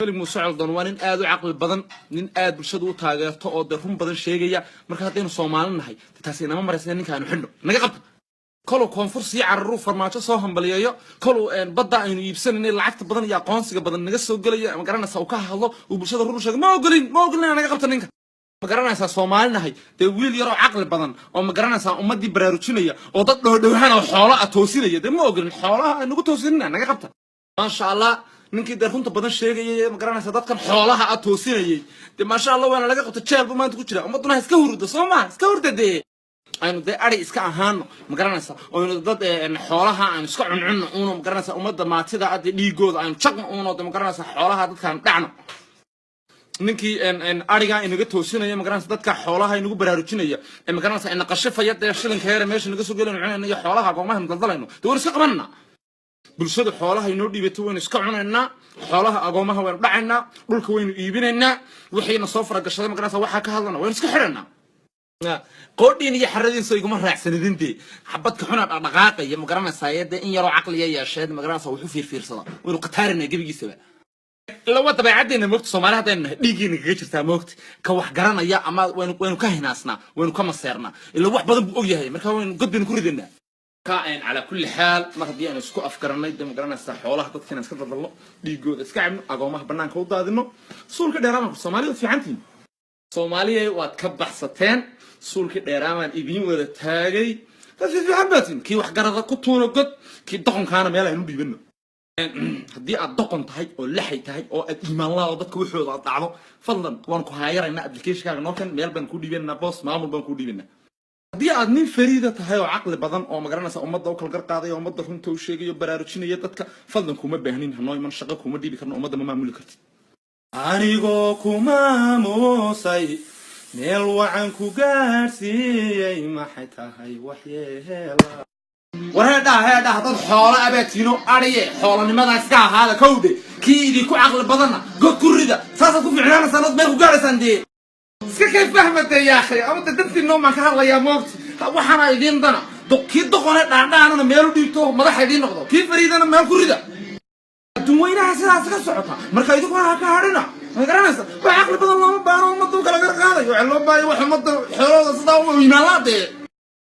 مالك موسى عبدان وان aad u caqli badan nin aad bulshada u taageerto oo run badan sheegaya marka hadaynu Soomaalinahay taasi inama maraysan ninkaanu xidho naga qabto kolo koonfur si carru farmaajo soo hambaliyeeyo kolo badda aynu iibsanay lacagta badan iyo aqoonsiga badan naga soo galaya ma garanaysaa uu ka hadlo uu bulshada run sheego ma ogolin naga qabto ninka ma garanaysaa Soomaalinahay dee wiil yar oo caqli badan oo ma garanaysaa ummadii baraarujinaya oo dad dhowdhowhan oo xoolo toosinaya dee ma ogolin xoolaha nagu toosinina naga qabto ma sha Allah ninkii runta badan sheegayay ma garanaysaa dadkan xoolaha toosinayay dee ma sha Allah waana laga qabto jeelba maanta ku jira ummaduna iska hurdo Soomaa iska hurdade aynu dee ari iska ahaano ma garanaysaa oo dad xoolaha aan iska cuncun oo ma garanaysaa ummadda maatida dhiigooda aynu jaqno oo ma garanaysaa xoolaha dadkan dhacno ninkii ariga inaga toosinaya ma garanaysaa dadka xoolaha inagu baraarujinaya ma garanaysaa in qashifaya dee shilinka heer meesha naga soo galayno cunayna xoolaha goomaha daldalayno dee war iska qabanna bulshada xoolaha inoo dhiibato waynu iska cunaynaa xoolaha agoomaha waynu dhacaynaa dhulka waynu iibinaynaa wixiina soo faragashaday ma garanaysaa waxa ka hadlana waynu iska xiraynaa qoodhiin iyo xaradiin soo iguma raacsanidintii xabadka xuna dhaqaaqaya ma garanaysaa in yaroo caqliya yeesheed ma garanaysaa wuxuu fiirsada waynu qataarina gabigiisaba لو أنت بعدين موقت الصومالي هذا ديجي نجيش موقت كواح جرنا يا أما وين كهناسنا وين كم صيرنا اللي واحد بدن بقولي هاي مركا وين قد بنكون ذنا كائن على كل حال ما بدي أنا سكو أفكارنا يدم جرنا استحوله حطت كنا سكت الله ديجو اسكعم أقومه بنان كودا ذنو صول كده رامك الصومالي في عنتي صومالي واتكبح ستين صول كده رامن إبين ولا تاجي في حبتين كي واحد جرنا كتور قد كي دقن كانوا ميلا هنو بيبنو haddii aad doqon tahay oo laxay tahay oo aad iimaan la dadka wixooda aad dhacdo fadlan waan ku haayarayna application-kaaga nookan meel baan ku dhiibanaa boss maamul baan ku dhiibanaa haddii aad nin fariida tahay oo caqli badan oo ma garanaysaa ummadda u kala garqaaday oo ummadda runta u sheegayo baraarujinaya dadka fadlan kuma baahnin hanoo iman shaqo kuma dhiibi karno ummadda ma maamuli kartid anigoo kuma moosay meel wacan ku gaarsiiyay maxay tahay waxyeela وهذا هذا حوله أبتينو أريه حوله لماذا إسكاه هذا كودي كيدي كعقل بدنا قد كرده ساسا كوفي عنا سنة ما هو جالس عندي كيف فهمت يا أخي أما تدرت النوم مع كهلا يا موت وحنا يدين دنا كيف دخلنا أنا ميلو ديتو ما راح يدين نقطة كيف فريد أنا ميل كرده دوينا حسنا سكسرتها مركايدو كنا كهرنا ما قرناس وعقل بدنا ما بانو ما توكل غير هذا يعلم باي وحمد حوله صدا ويمالات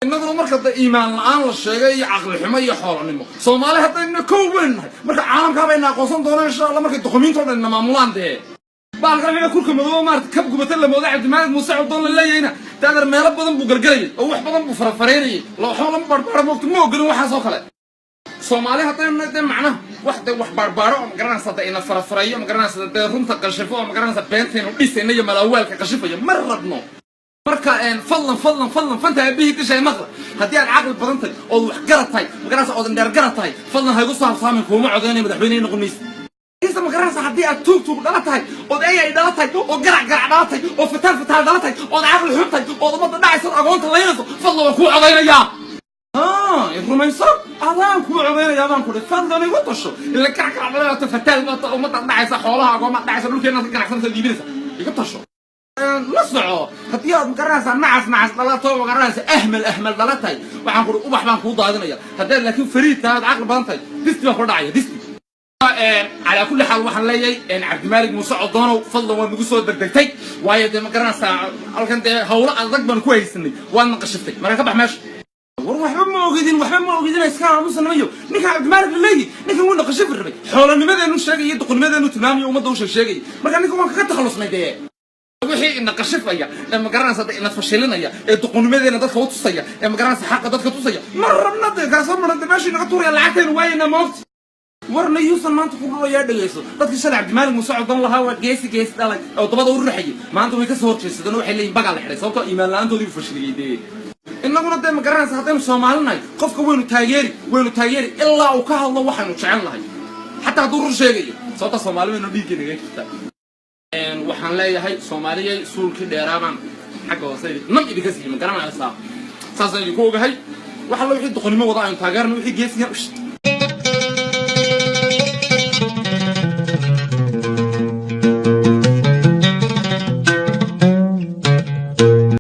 إننا مركز إيمان الآن والشيء عقل حماية حرانيمه صومالي حتى إنه كون مركز عالم كابينا قصون دونا إن شاء الله مركز تخمين كون إنه معمولان ده بالغربية كل كم مارت كبقو بتلا موضع دماغ مساعد دون الله ينا تقدر ما يرب بدن بقرقري أو واحد بدن بفرفريني لو حول بربارة موقت مو قلوا واحد صوكله صومالي حتى إنه ده معناه واحد بربارة مقرنا صدق إنه فرفرية مقرنا صدق رمت قشفوا مقرنا صدق بنتين وليس إنه يوم الأول كقشفة مرة بنو مركا فضلا فانت به كل شيء مغرب هدي العقل بدنتك او حقرتاي مقراص او دردرتاي فضلا هيغو صامن كوما عودين مدحوينين نقميس انت مقراص هدي توك دلتاي او اي دلتاي او قرع دلتاي او فتال دلتاي او عقل حطاي او ضد داعس اغونت لينسو فضلا كو عودينيا يفرميسر اذان كو عودينيا بان كو فضلا يغو طشو الا كعكع فتال ما داعس خولها اغوما داعس دولكينا كنعسن ديبينسا يغو طشو نصعو هديات مقرنسا نعس دلاتو مقرنسا اهمل دلاتاي waxaan ku ubax baan ku daadinaya haddii laakiin fariid taad aqal badantay disti baa ku dhacaya disti على كل حال waxaan leeyahay عبد الملك موسى عدانو fadlan waan ugu soo degdegtay waayo maqarnasa halkan hawlo adag baan ku haysanay waan qashiftay marka ka bax meesha waxba ma ogidin iska aamusanayo ninka عبد الملك leeyahay ninka wuu qashif rabay xoolanimadeenu sheegay duqnimadeenu tilmaamay ummadda uu sheegay marka ninka waan ka takhalusnay وحي إن قشفيا لما قرنا صدق إن فشلنا يا تقولمدي إن دخلوا تصيا لما قرنا حق دخلوا تصيا مرة بنضيق قاسم مرة ماشي نقطور يا العتين وين موت ورنا يوصل ما أنت تقولوا يا دليسو بدك تشيل عبد الملك مساعد الله هو جيس دلك أو تبغى أقول رحية ما أنتوا يكسروا شيء سدنوا حلين بقى على الحرس أو إيمان لا أنتوا اللي فشلين دي إننا قلنا ده مقرنا ساعتين سومالنا قفك وينو تاجري إلا وكاه الله وحنا نشعل الله حتى دور شيء صوت الصومالي وينو بيجي نجيك waxaan leeyahay Soomaaliyeey suulkii dheeraaban xaq hoose nam idinka sii ma garanaysaa saasay ku ogahay waxa la wixii doqonimo wada aan taageerno wixii geesiga